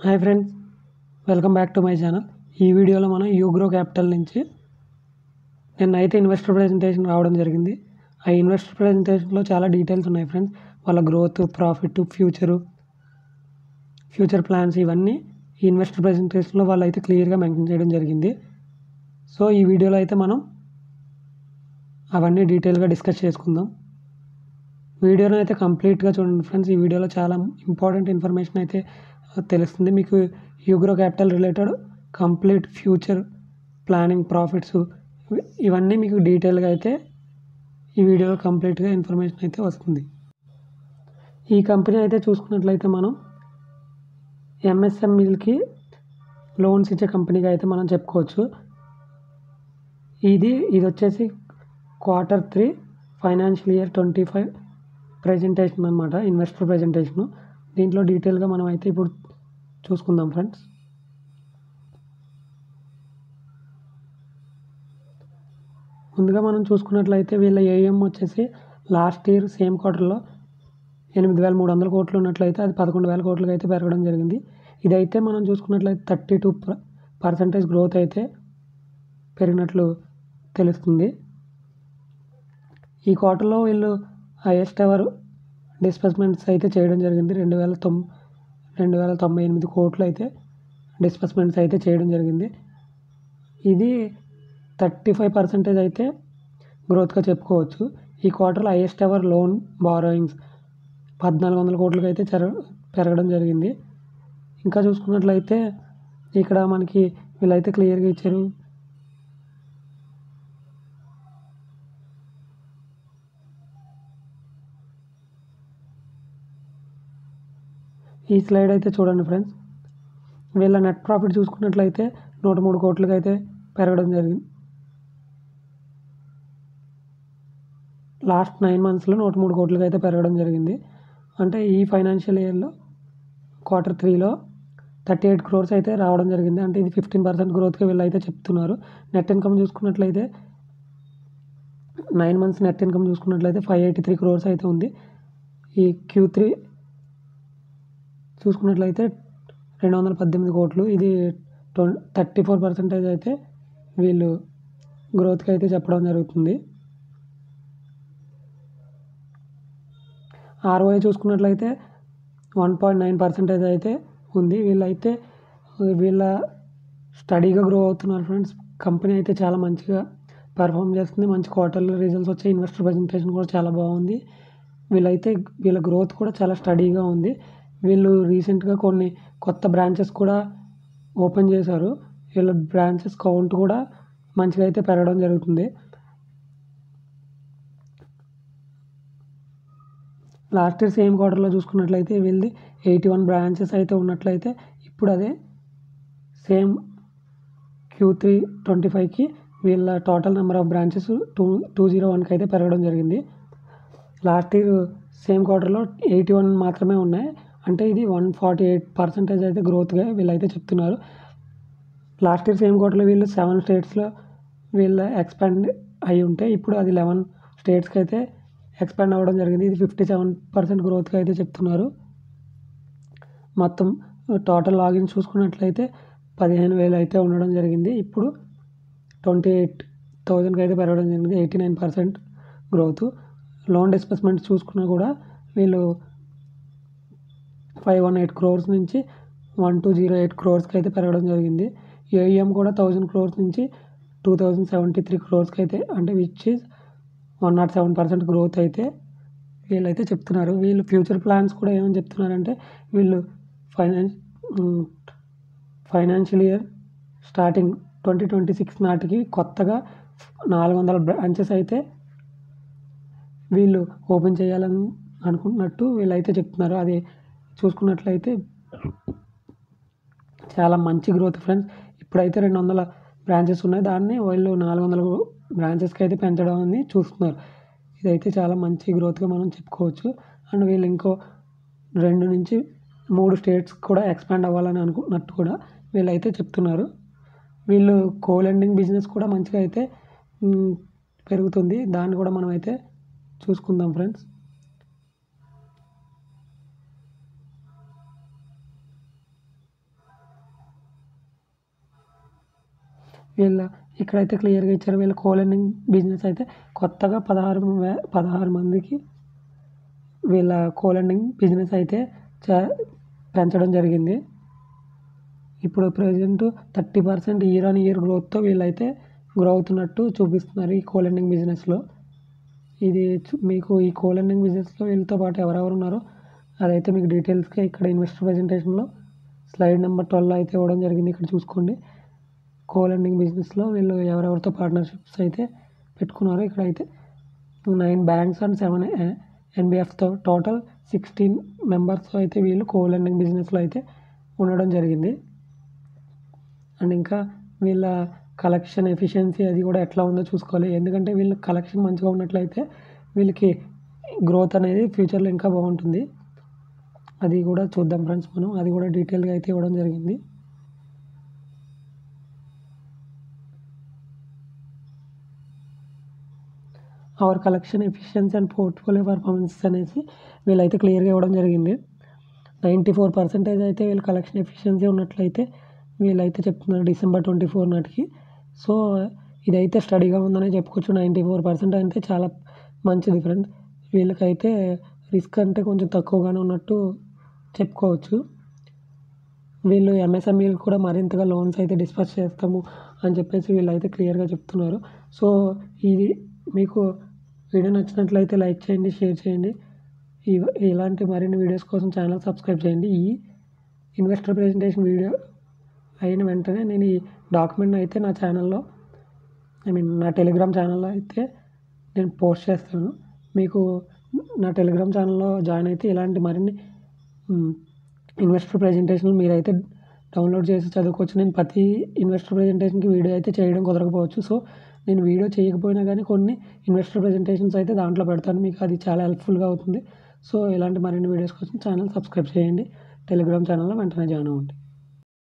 Hi friends, welcome back to my channel. ఈ వీడియోలో మనం యూగ్రో క్యాపిటల్ నుంచి నిన్నైతే ఇన్వెస్టర్ ప్రెజెంటేషన్ రావడం జరిగింది. ఆ ఇన్వెస్టర్ ప్రెజెంటేషన్లో చాలా డీటెయిల్స్ ఉన్నాయి ఫ్రెండ్స్. వాళ్ళ గ్రోత్, ప్రాఫిట్, ఫ్యూచర్ ప్లాన్స్ ఇవన్నీ ఈ ఇన్వెస్టర్ ప్రెజెంటేషన్లో వాళ్ళు అయితే క్లియర్గా మెన్షన్ చేయడం జరిగింది. సో ఈ వీడియోలో అయితే మనం అవన్నీ డీటెయిల్గా డిస్కస్ చేసుకుందాం. వీడియోని అయితే కంప్లీట్గా చూడండి ఫ్రెండ్స్. ఈ వీడియోలో చాలా ఇంపార్టెంట్ ఇన్ఫర్మేషన్ అయితే తెలుస్తుంది మీకు. Ugro capital related complete future planning, profits ఇవన్నీ మీకు డీటెయిల్గా అయితే ఈ వీడియోలో కంప్లీట్గా ఇన్ఫర్మేషన్ అయితే వస్తుంది. ఈ కంపెనీ అయితే చూసుకున్నట్లయితే మనం ఎంఎస్ఎంఈలకి లోన్స్ ఇచ్చే కంపెనీగా అయితే మనం చెప్పుకోవచ్చు. ఇది వచ్చేసి Q3 ఫైనాన్షియల్ ఇయర్ 25 ప్రెజెంటేషన్ అనమాట, ఇన్వెస్టర్ ప్రెజెంటేషను. దీంట్లో డీటెయిల్గా మనం అయితే ఇప్పుడు చూసుకుందాం ఫ్రెండ్స్. ముందుగా మనం చూసుకున్నట్లయితే వీళ్ళ ఏఎం వచ్చేసి లాస్ట్ ఇయర్ సేమ్ క్వార్టర్లో 8,300 కోట్లు ఉన్నట్లయితే అది 11,000 కోట్లకి అయితే పెరగడం జరిగింది. ఇదైతే మనం చూసుకున్నట్లయితే 32% గ్రోత్ అయితే పెరిగినట్లు తెలుస్తుంది. ఈ క్వార్టర్లో వీళ్ళు హైయెస్ట్ ఎవర్ డిస్బర్స్మెంట్స్ అయితే చేయడం జరిగింది. 2,098 కోట్లు అయితే డిస్బర్స్మెంట్స్ అయితే చేయడం జరిగింది. ఇది 35% అయితే గ్రోత్గా చెప్పుకోవచ్చు. ఈ క్వార్టర్లో హైయెస్ట్ ఎవర్ లోన్ బారోయింగ్స్ 1,400 కోట్లకి అయితే పెరగడం జరిగింది. ఇంకా చూసుకున్నట్లయితే ఇక్కడ మనకి వీళ్ళైతే క్లియర్గా ఇచ్చారు. ఈ స్లైడ్ అయితే చూడండి ఫ్రెండ్స్. వీళ్ళ నెట్ ప్రాఫిట్ చూసుకున్నట్లయితే 103 కోట్లకి అయితే పెరగడం జరిగింది. లాస్ట్ 9 మంత్స్లో 103 కోట్లకి అయితే పెరగడం జరిగింది. అంటే ఈ ఫైనాన్షియల్ ఇయర్లో Q3లో 38 crores అయితే రావడం జరిగింది. అంటే ఇది 15% గ్రోత్గా వీళ్ళు అయితే చెప్తున్నారు. నెట్ ఇన్కమ్ చూసుకున్నట్లయితే 9 months నెట్ ఇన్కమ్ చూసుకున్నట్లయితే 583 crores అయితే ఉంది. ఈ Q3 చూసుకున్నట్లయితే 218 కోట్లు. ఇది 34% అయితే వీళ్ళు గ్రోత్కి అయితే చెప్పడం జరుగుతుంది. ROI చూసుకున్నట్లయితే 1.9% అయితే ఉంది. వీళ్ళ స్టడీగా గ్రో అవుతున్నారు ఫ్రెండ్స్. కంపెనీ అయితే చాలా మంచిగా పర్ఫామ్ చేస్తుంది. మంచి క్వార్టర్లీ రిజల్ట్స్ వచ్చాయి. ఇన్వెస్టర్ ప్రెజెంటేషన్ కూడా చాలా బాగుంది. వీళ్ళ గ్రోత్ కూడా చాలా స్టడీగా ఉంది. వీళ్ళు రీసెంట్గా కొన్ని కొత్త బ్రాంచెస్ కూడా ఓపెన్ చేశారు. వీళ్ళ బ్రాంచెస్ కౌంట్ కూడా మంచిగా అయితే పెరగడం జరుగుతుంది. లాస్ట్ ఇయర్ సేమ్ క్వార్టర్లో చూసుకున్నట్లయితే వీళ్ళది 81 బ్రాంచెస్ అయితే ఉన్నట్లయితే ఇప్పుడు అదే సేమ్ Q3 25కి వీళ్ళ టోటల్ నెంబర్ ఆఫ్ బ్రాంచెస్ 201కి అయితే పెరగడం జరిగింది. లాస్ట్ ఇయర్ సేమ్ క్వార్టర్లో 81 మాత్రమే ఉన్నాయి. అంటే ఇది 148% అయితే గ్రోత్గా వీళ్ళైతే చెప్తున్నారు. లాస్ట్ ఇయర్ సేమ్ క్వార్టర్లో వీళ్ళు 7 స్టేట్స్లో వీళ్ళ ఎక్స్పాండ్ అయి ఉంటే ఇప్పుడు అది 11 స్టేట్స్కి అయితే ఎక్స్పాండ్ అవ్వడం జరిగింది. ఇది 57% గ్రోత్గా అయితే చెప్తున్నారు. మొత్తం టోటల్ లాగిన్స్ చూసుకున్నట్లయితే 15,000 అయితే ఉండడం జరిగింది. ఇప్పుడు 28,000కి అయితే పెరగడం జరిగింది. 89% గ్రోత్. లోన్ డిస్బర్స్మెంట్స్ చూసుకున్నా కూడా వీళ్ళు 518 crores నుంచి 1,208 crores అయితే పెరగడం జరిగింది. ఏఎం కూడా 1,000 crores నుంచి 2,073 crores అయితే, అంటే విచ్ ఈజ్ 107% గ్రోత్ అయితే వీళ్ళైతే చెప్తున్నారు. వీళ్ళు ఫ్యూచర్ ప్లాన్స్ కూడా ఏమని చెప్తున్నారంటే వీళ్ళు ఫైనాన్షియల్ ఇయర్ స్టార్టింగ్ 2026 నాటికి కొత్తగా 400 బ్రాంచెస్ అయితే వీళ్ళు ఓపెన్ చేయాలని అనుకున్నట్టు వీళ్ళైతే చెప్తున్నారు. అది చూసుకున్నట్లయితే చాలా మంచి గ్రోత్ ఫ్రెండ్స్. ఇప్పుడైతే 200 బ్రాంచెస్ ఉన్నాయి. దాన్ని వీళ్ళు 400 బ్రాంచెస్కి అయితే పెంచడాన్ని చూస్తున్నారు. ఇదైతే చాలా మంచి గ్రోత్గా మనం చెప్పుకోవచ్చు. అండ్ వీళ్ళు ఇంకో 2 నుంచి 3 స్టేట్స్ కూడా ఎక్స్పాండ్ అవ్వాలని అనుకున్నట్టు కూడా వీళ్ళైతే చెప్తున్నారు. వీళ్ళు కో-లెండింగ్ బిజినెస్ కూడా మంచిగా అయితే పెరుగుతుంది. దాన్ని కూడా మనం అయితే చూసుకుందాం ఫ్రెండ్స్. వీళ్ళ ఇక్కడైతే క్లియర్గా ఇచ్చారు. వీళ్ళ కో-లెండింగ్ బిజినెస్ అయితే కొత్తగా 16 మందికి వీళ్ళ కో-లెండింగ్ బిజినెస్ అయితే పెంచడం జరిగింది. ఇప్పుడు ప్రెజెంట్ 30% ఇయర్ ఆన్ ఇయర్ గ్రోత్తో వీళ్ళైతే గ్రో అవుతున్నట్టు చూపిస్తున్నారు ఈ కో-లెండింగ్ బిజినెస్లో. ఇది మీకు ఈ కో-లెండింగ్ బిజినెస్లో వీళ్ళతో పాటు ఎవరెవరు ఉన్నారో అదైతే మీకు డీటెయిల్స్గా ఇక్కడ ఇన్వెస్టర్ ప్రెజెంటేషన్లో స్లైడ్ నెంబర్ 12 అయితే ఇవ్వడం జరిగింది. ఇక్కడ చూసుకోండి. కో-లెండింగ్ బిజినెస్లో వీళ్ళు ఎవరెవరితో పార్ట్నర్షిప్స్ అయితే పెట్టుకున్నారో ఇక్కడైతే 9 బ్యాంక్స్ అండ్ 7 ఎన్బిఎఫ్తో టోటల్ 16 మెంబర్స్తో అయితే వీళ్ళు కో-లెండింగ్ బిజినెస్లో అయితే ఉండడం జరిగింది. అండ్ ఇంకా వీళ్ళ కలెక్షన్ ఎఫిషియన్సీ అది కూడా ఎట్లా ఉందో చూసుకోవాలి. ఎందుకంటే వీళ్ళ కలెక్షన్ మంచిగా ఉన్నట్లయితే వీళ్ళకి గ్రోత్ అనేది ఫ్యూచర్లో ఇంకా బాగుంటుంది. అది కూడా చూద్దాం ఫ్రెండ్స్ మనం. అది కూడా డీటెయిల్గా అయితే ఇవ్వడం జరిగింది. Hour collection efficiency and portfolio performance అనేసి వీళ్ళైతే క్లియర్గా ఇవ్వడం జరిగింది. 94% అయితే వీళ్ళ కలెక్షన్ ఎఫిషియన్సీ ఉన్నట్లయితే వీళ్ళైతే చెప్తున్నారు డిసెంబర్ 24 నాటికి. సో ఇదైతే స్టడీగా ఉందనే చెప్పుకోవచ్చు. 94% అంటే చాలా మంచిది ఫ్రెండ్. వీళ్ళకైతే రిస్క్ అంటే కొంచెం తక్కువగానే ఉన్నట్టు చెప్పుకోవచ్చు. వీళ్ళు ఎంఎస్ఎంఈలకు కూడా మరింతగా లోన్స్ అయితే డిస్పర్స్ చేస్తాము అని చెప్పేసి వీళ్ళైతే క్లియర్గా చెప్తున్నారు. సో ఇది మీకు వీడియో నచ్చినట్లయితే లైక్ చేయండి, షేర్ చేయండి. ఇలాంటి మరిన్ని వీడియోస్ కోసం ఛానల్ సబ్స్క్రైబ్ చేయండి. ఈ ఇన్వెస్టర్ ప్రెజెంటేషన్ వీడియో అయిన వెంటనే నేను ఈ డాక్యుమెంట్ని అయితే నా ఛానల్లో నా టెలిగ్రామ్ ఛానల్లో అయితే నేను పోస్ట్ చేస్తాను. మీకు నా టెలిగ్రామ్ ఛానల్లో జాయిన్ అయితే ఇలాంటి మరిన్ని ఇన్వెస్టర్ ప్రెజెంటేషన్లు మీరైతే డౌన్లోడ్ చేసి చదువుకోవచ్చు. నేను ప్రతి ఇన్వెస్టర్ ప్రెజెంటేషన్కి వీడియో అయితే చేయడం కుదరకపోవచ్చు. సో నేను వీడియో చేయకపోయినా కానీ కొన్ని ఇన్వెస్టర్ ప్రెజెంటేషన్స్ అయితే దాంట్లో పెడతాను. మీకు అది చాలా హెల్ప్ఫుల్గా అవుతుంది. సో ఇలాంటి మరిన్ని వీడియోస్ కోసం ఛానల్ సబ్స్క్రైబ్ చేయండి. టెలిగ్రామ్ ఛానల్లో వెంటనే జాయిన్ అవ్వండి.